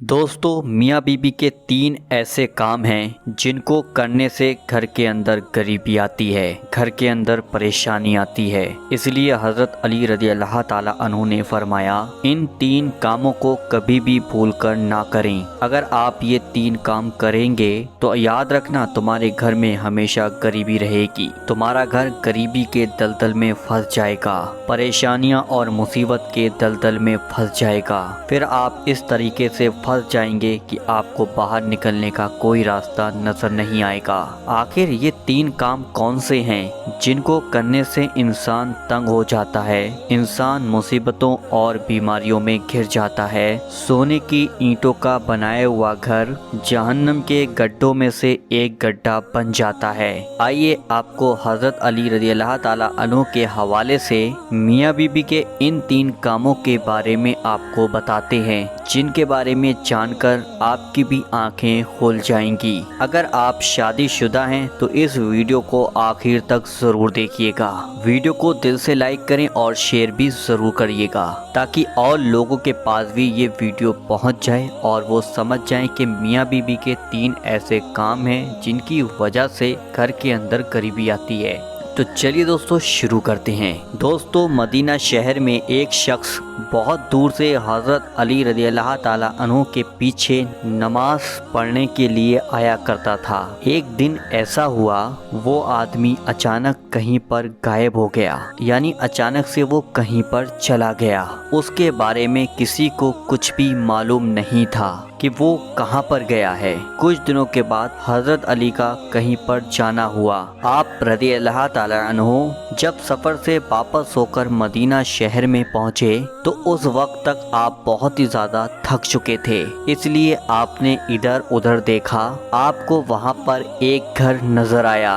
दोस्तों, मियाँ बीबी के 3 ऐसे काम हैं जिनको करने से घर के अंदर गरीबी आती है, घर के अंदर परेशानी आती है। इसलिए हज़रत अली रज़ी अल्लाह ताला अन्हु ने फरमाया, इन 3 कामों को कभी भी भूल कर ना करें। अगर आप ये 3 काम करेंगे तो याद रखना तुम्हारे घर में हमेशा गरीबी रहेगी, तुम्हारा घर गरीबी के दलदल में फंस जाएगा, परेशानियाँ और मुसीबत के दलदल में फंस जाएगा। फिर आप इस तरीके से फंस जाएंगे कि आपको बाहर निकलने का कोई रास्ता नजर नहीं आएगा। आखिर ये 3 काम कौन से हैं जिनको करने से इंसान तंग हो जाता है, इंसान मुसीबतों और बीमारियों में घिर जाता है। सोने की ईंटों का बनाया हुआ घर जहन्नम के गड्ढों में से एक गड्ढा बन जाता है। आइए आपको हजरत अली रज़ी अल्लाह ताला अन्हु के हवाले से मियाँ बीबी के इन 3 कामों के बारे में आपको बताते हैं, जिनके बारे में जानकर आपकी भी आंखें खुल जाएंगी। अगर आप शादीशुदा हैं तो इस वीडियो को आखिर तक जरूर देखिएगा। वीडियो को दिल से लाइक करें और शेयर भी जरूर करिएगा, ताकि और लोगों के पास भी ये वीडियो पहुंच जाए और वो समझ जाएं कि मियाँ बीबी के 3 ऐसे काम हैं जिनकी वजह से घर के अंदर गरीबी आती है। तो चलिए दोस्तों शुरू करते हैं। दोस्तों, मदीना शहर में एक शख्स बहुत दूर से हज़रत अली रज़ी अल्लाह ताला अन्हु के पीछे नमाज पढ़ने के लिए आया करता था। एक दिन ऐसा हुआ, वो आदमी अचानक कहीं पर गायब हो गया, यानी अचानक से वो कहीं पर चला गया। उसके बारे में किसी को कुछ भी मालूम नहीं था कि वो कहाँ पर गया है। कुछ दिनों के बाद हज़रत अली का कहीं पर जाना हुआ। आप रज़ी अल्लाह ताला अन्हु जब सफ़र से वापस होकर मदीना शहर में पहुँचे तो उस वक्त तक आप बहुत ही ज़्यादा थक चुके थे, इसलिए आपने इधर उधर देखा। आपको वहाँ पर एक घर नजर आया।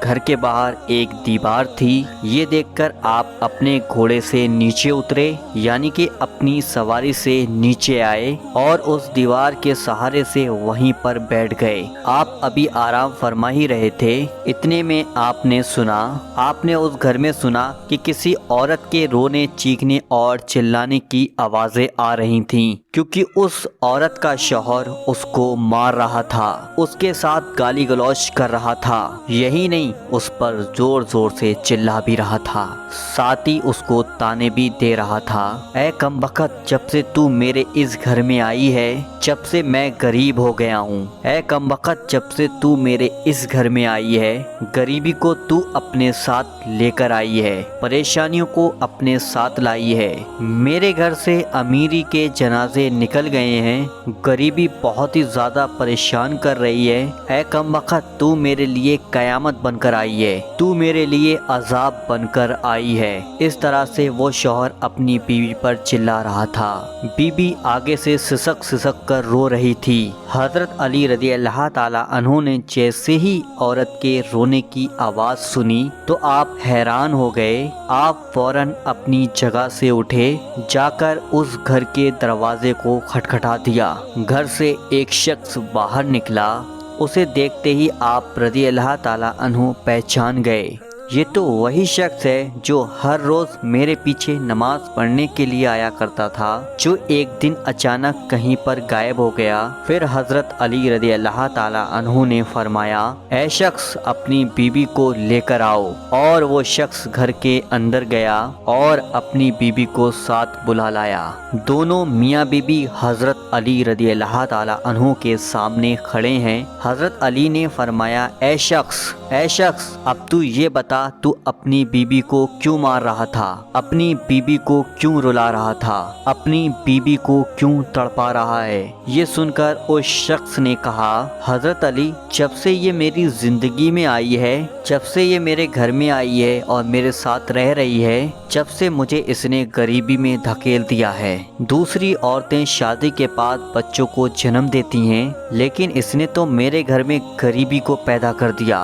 घर के बाहर एक दीवार थी। ये देखकर आप अपने घोड़े से नीचे उतरे, यानी कि अपनी सवारी से नीचे आए और उस दीवार के सहारे से वहीं पर बैठ गए। आप अभी आराम फरमा ही रहे थे, इतने में आपने उस घर में सुना कि किसी औरत के रोने, चीखने और चिल्लाने की आवाजें आ रही थीं, क्योंकि उस औरत का शौहर उसको मार रहा था, उसके साथ गाली गलौज कर रहा था। यही नहीं, उस पर जोर जोर से चिल्ला भी रहा था, साथ ही उसको ताने भी दे रहा था। ऐ कमबख्त, जब से तू मेरे इस घर में आई है, जब से मैं गरीब हो गया हूँ। ऐ कमबख्त, जब से तू मेरे इस घर में आई है, गरीबी को तू अपने साथ लेकर आई है, परेशानियों को अपने साथ लाई है। मेरे घर से अमीरी के जनाजे निकल गए हैं, गरीबी बहुत ही ज्यादा परेशान कर रही है। ऐ कमबख्त, तू मेरे लिए कयामत बनकर आई है, तू मेरे लिए अजाब बनकर आई है। इस तरह से वो शौहर अपनी बीवी पर चिल्ला रहा था। बीबी आगे से सिसक सिसक कर रो रही थी। हजरत अली रज़ी अल्लाह ताला अन्हु ने जैसे ही औरत के रोने की आवाज सुनी तो आप हैरान हो गए। आप फौरन अपनी जगह से उठे, जाकर उस घर के दरवाजे को खटखटा दिया। घर से एक शख्स बाहर निकला। उसे देखते ही आप रज़ी अल्लाह ताला अन्हु पहचान गए, ये तो वही शख्स है जो हर रोज मेरे पीछे नमाज पढ़ने के लिए आया करता था, जो एक दिन अचानक कहीं पर गायब हो गया। फिर हजरत अली रज़ी अल्लाह ताला अन्हु ने फरमाया, ऐ शख्स, अपनी बीबी को लेकर आओ। और वो शख्स घर के अंदर गया और अपनी बीबी को साथ बुला लाया। दोनों मियाँ बीबी हजरत अली रज़ी अल्लाह ताला अन्हु के सामने खड़े हैं। हजरत अली ने फरमाया, ऐ शख्स, अब तू ये बता, तू अपनी बीबी को क्यों मार रहा था, अपनी बीबी को क्यों रुला रहा था, अपनी बीबी को क्यों तड़पा रहा है। ये सुनकर उस शख्स ने कहा, हजरत अली, जब से ये मेरी जिंदगी में आई है, जब से ये मेरे घर में आई है और मेरे साथ रह रही है, जब से मुझे इसने गरीबी में धकेल दिया है। दूसरी औरतें शादी के बाद बच्चों को जन्म देती हैं, लेकिन इसने तो मेरे घर में गरीबी को पैदा कर दिया।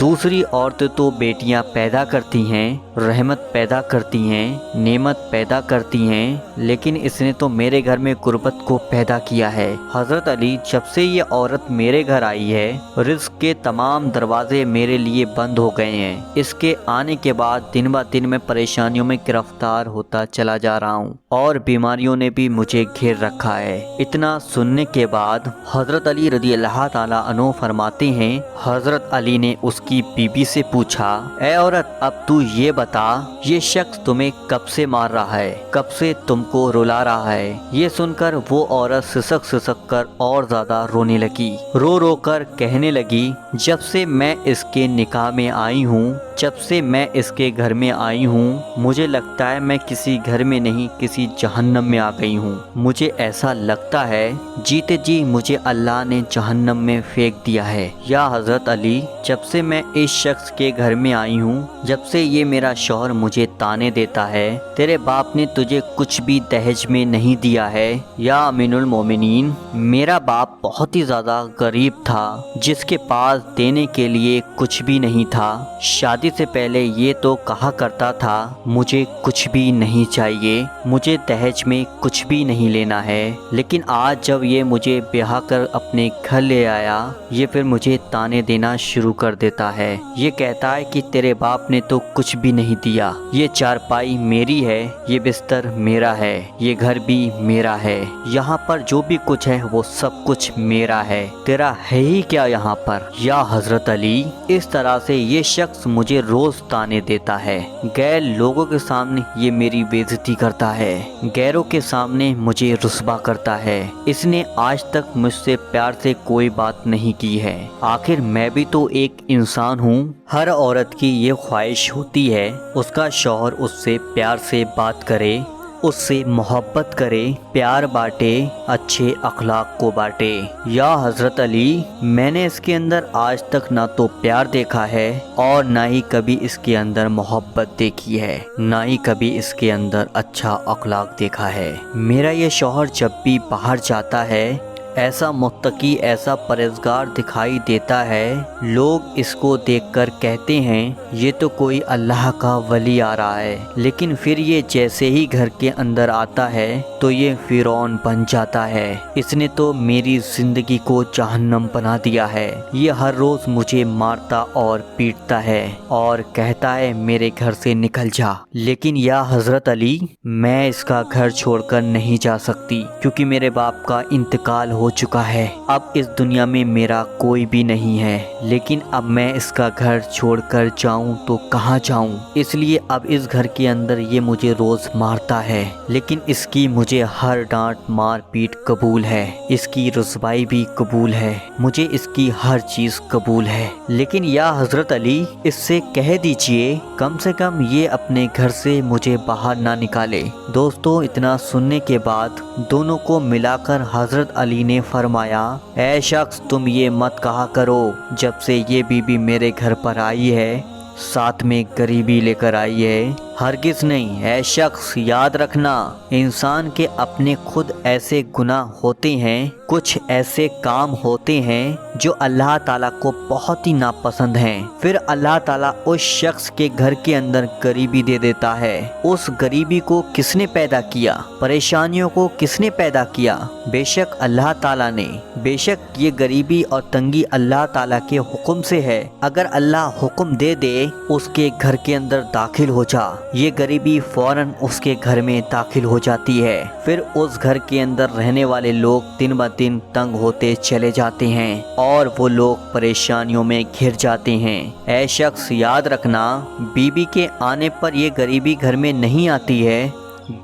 दूसरी औरतें तो बेटियां पैदा करती हैं, رحمت پیدا کرتی ہیں، نعمت پیدا کرتی ہیں، لیکن اس نے تو میرے گھر میں غربت کو پیدا کیا ہے۔ حضرت علی، جب سے یہ عورت میرے گھر آئی ہے، رزق کے تمام دروازے میرے لیے بند ہو گئے ہیں۔ اس کے آنے کے بعد دن بہ دن میں پریشانیوں میں گرفتار ہوتا چلا جا رہا ہوں اور بیماریوں نے بھی مجھے گھیر رکھا ہے۔ اتنا سننے کے بعد حضرت علی رضی اللہ تعالیٰ عنہ فرماتے ہیں، حضرت علی نے اس کی بیوی سے پوچھا، اے عورت، اب تو یہ بتا، یہ شخص تمہیں کب سے مار رہا ہے، کب سے تم کو رلا رہا ہے؟ یہ سن کر وہ عورت سسک سسک کر اور زیادہ رونے لگی، رو رو کر کہنے لگی، جب سے میں اس کے نکاح میں آئی ہوں، جب سے میں اس کے گھر میں آئی ہوں، مجھے لگتا ہے میں کسی گھر میں نہیں کسی جہنم میں آ گئی ہوں۔ مجھے ایسا لگتا ہے جیتے جی مجھے اللہ نے جہنم میں پھینک دیا ہے۔ یا حضرت علی، جب سے میں اس شخص کے گھر میں آئی ہوں، جب سے یہ میرا شوہر مجھے تانے دیتا ہے، تیرے باپ نے تجھے کچھ بھی دہیج میں نہیں دیا ہے۔ یا امین المومنین، میرا باپ بہت ہی زیادہ غریب تھا، جس کے پاس دینے کے لیے کچھ بھی نہیں تھا۔ شادی سے پہلے یہ تو کہا کرتا تھا، مجھے کچھ بھی نہیں چاہیے، مجھے دہیج میں کچھ بھی نہیں لینا ہے، لیکن آج جب یہ مجھے بیاہ کر اپنے گھر لے آیا، یہ پھر مجھے تانے دینا شروع کر دیتا ہے۔ یہ کہتا ہے کہ تیرے باپ نے تو کچھ بھی نہیں دیا، یہ چارپائی میری ہے، یہ بستر میرا ہے، یہ گھر بھی میرا ہے، یہاں پر جو بھی کچھ ہے وہ سب کچھ میرا ہے، تیرا ہے ہی کیا یہاں پر؟ یا حضرت علی، اس طرح سے یہ شخص مجھے روز تانے دیتا ہے، غیر لوگوں کے سامنے یہ میری بے عزتی کرتا ہے، غیروں کے سامنے مجھے رسوا کرتا ہے، اس نے آج تک مجھ سے پیار سے کوئی بات نہیں کی ہے۔ آخر میں بھی تو ایک انسان ہوں۔ ہر عورت کی یہ خواہش ہوتی ہے اس کا شوہر اس سے پیار سے بات کرے، اس سے محبت کرے، پیار بانٹے، اچھے اخلاق کو بانٹے۔ یا حضرت علی، میں نے اس کے اندر آج تک نہ تو پیار دیکھا ہے اور نہ ہی کبھی اس کے اندر محبت دیکھی ہے، نہ ہی کبھی اس کے اندر اچھا اخلاق دیکھا ہے۔ میرا یہ شوہر جب بھی باہر جاتا ہے، ایسا متقی، ایسا پرہیزگار دکھائی دیتا ہے، لوگ اس کو دیکھ کر کہتے ہیں یہ تو کوئی اللہ کا ولی آ رہا ہے، لیکن پھر یہ جیسے ہی گھر کے اندر آتا ہے تو یہ فرعون بن جاتا ہے۔ اس نے تو میری زندگی کو جہنم بنا دیا ہے۔ یہ ہر روز مجھے مارتا اور پیٹتا ہے اور کہتا ہے میرے گھر سے نکل جا، لیکن یا حضرت علی، میں اس کا گھر چھوڑ کر نہیں جا سکتی، کیونکہ میرے باپ کا انتقال ہو چکا ہے، اب اس دنیا میں میرا کوئی بھی نہیں ہے، لیکن اب میں اس کا گھر چھوڑ کر جاؤں تو کہاں جاؤں؟ اس لیے اب اس گھر کے اندر یہ مجھے روز مارتا ہے، لیکن اس کی مجھے ہر ڈانٹ مار پیٹ قبول ہے، اس کی رسوائی بھی قبول ہے، مجھے اس کی ہر چیز قبول ہے، لیکن یا حضرت علی، اس سے کہہ دیجئے کم سے کم یہ اپنے گھر سے مجھے باہر نہ نکالے۔ دوستو، اتنا سننے کے بعد دونوں کو ملا کر حضرت علی نے فرمایا، اے شخص، تم یہ مت کہا کرو جب سے یہ بی بی میرے گھر پر آئی ہے ساتھ میں غریبی لے کر آئی ہے، ہرگز نہیں۔ اے شخص، یاد رکھنا، انسان کے اپنے خود ایسے گناہ ہوتے ہیں، کچھ ایسے کام ہوتے ہیں جو اللہ تعالیٰ کو بہت ہی ناپسند ہیں، پھر اللہ تعالیٰ اس شخص کے گھر کے اندر غریبی دے دیتا ہے۔ اس غریبی کو کس نے پیدا کیا؟ پریشانیوں کو کس نے پیدا کیا؟ بے شک اللہ تعالیٰ نے۔ بے شک یہ غریبی اور تنگی اللہ تعالیٰ کے حکم سے ہے۔ اگر اللہ حکم دے دے اس کے گھر کے اندر داخل ہو جا، یہ غریبی فوراً اس کے گھر میں داخل ہو جاتی ہے، پھر اس گھر کے اندر رہنے والے لوگ دن بہ دن تنگ ہوتے چلے جاتے ہیں اور وہ لوگ پریشانیوں میں گھر جاتے ہیں۔ اے شخص، یاد رکھنا، بیوی کے آنے پر یہ غریبی گھر میں نہیں آتی ہے،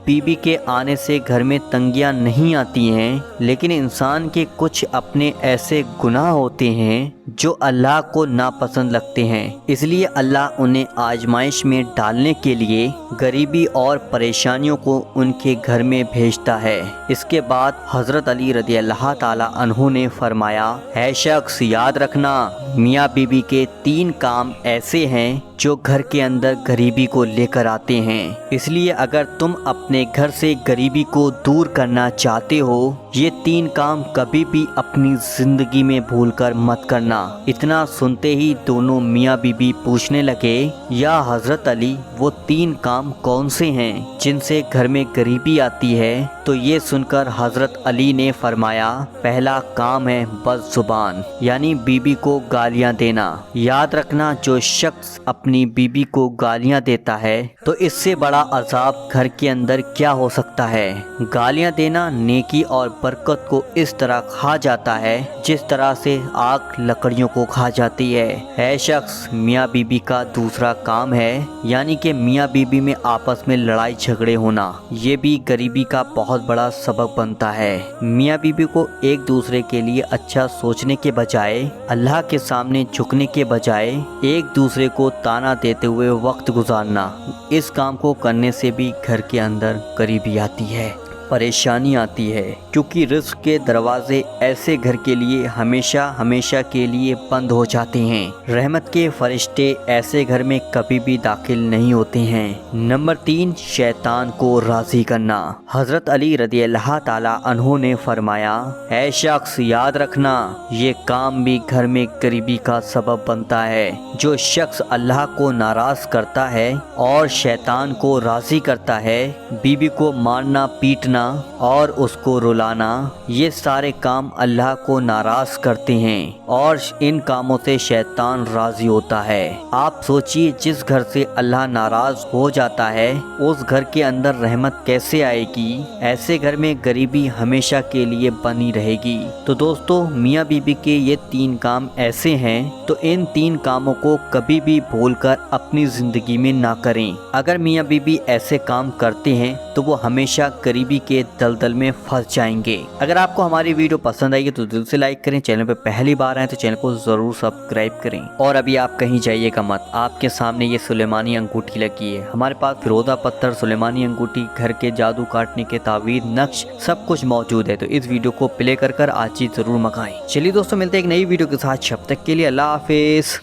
بیوی کے آنے سے گھر میں تنگیاں نہیں آتی ہیں، لیکن انسان کے کچھ اپنے ایسے گناہ ہوتے ہیں جو اللہ کو ناپسند لگتے ہیں، اس لیے اللہ انہیں آزمائش میں ڈالنے کے لیے غریبی اور پریشانیوں کو ان کے گھر میں بھیجتا ہے۔ اس کے بعد حضرت علی رضی اللہ تعالیٰ عنہ نے فرمایا، اے شخص، یاد رکھنا، میاں بیوی کے 3 کام ایسے ہیں जो घर के अंदर गरीबी को लेकर आते हैं। इसलिए अगर तुम अपने घर से गरीबी को दूर करना चाहते हो, ये 3 काम कभी भी अपनी जिंदगी में भूलकर मत करना। इतना सुनते ही दोनों मियाँ बीबी पूछने लगे, या हजरत अली वो 3 काम कौन से हैं जिनसे घर में गरीबी आती है? तो ये सुनकर हजरत अली ने फरमाया, पहला काम है बदजुबान, यानी बीबी को गालियां देना। याद रखना, जो शख्स अपनी बीबी को गालियां देता है तो इससे बड़ा अजाब घर के अंदर क्या हो सकता है। गालियां देना नेकी और बरकत को इस तरह खा जाता है जिस तरह से आग लकड़ियों को खा जाती है। है शख्स मियाँ बीबी का दूसरा काम है, यानी कि मियाँ बीबी में आपस में लड़ाई झगड़े होना, ये भी गरीबी का बहुत बड़ा सबब बनता है। मियाँ बीबी को एक दूसरे के लिए अच्छा सोचने के बजाय, अल्लाह के सामने झुकने के बजाय एक दूसरे को ताना देते हुए वक्त गुजारना, इस काम को करने से भी घर के अंदर गरीबी आती है, परेशानी आती है, क्योंकि रिस्क के दरवाजे ऐसे घर के लिए हमेशा हमेशा के लिए बंद हो जाते हैं। रहमत के फरिश्ते ऐसे घर में कभी भी दाखिल नहीं होते हैं। नंबर 3, शैतान को राजी करना। हजरत अली रदी अल्लाह ताला अन्हु ने फरमाया, ऐ शख्स याद रखना, ये काम भी घर में गरीबी का सबब बनता है। जो शख्स अल्लाह को नाराज करता है और शैतान को राजी करता है, बीबी को मारना पीटना और उसको रुलाना, ये सारे काम अल्लाह को नाराज करते हैं और इन कामों से शैतान राजी होता है। आप सोचिए, जिस घर से अल्लाह नाराज हो जाता है उस घर के अंदर रहमत कैसे आएगी? ऐसे घर में गरीबी हमेशा के लिए बनी रहेगी। तो दोस्तों, मियाँ बीबी के ये 3 काम ऐसे हैं, तो इन 3 कामों को कभी भी भूलकर अपनी जिंदगी में ना करें। अगर मियाँ बीबी ऐसे काम करते हैं तो वो हमेशा गरीबी के दलदल में फंस जाएंगे। अगर आपको हमारी वीडियो पसंद आई तो दिल से लाइक करें, चैनल पे पहली बार आए तो चैनल को जरूर सब्सक्राइब करें। और अभी आप कहीं जाइएगा मत, आपके सामने ये सुलेमानी अंगूठी लगी है। हमारे पास फिरोजा पत्थर, सुलेमानी अंगूठी, घर के जादू काटने के तावीज़, नक्श सब कुछ मौजूद है। तो इस वीडियो को प्ले कर आज ही जरूर मंगाएं। चलिए दोस्तों, मिलते हैं एक नई वीडियो के साथ। जब तक के लिए अल्लाह हाफिज।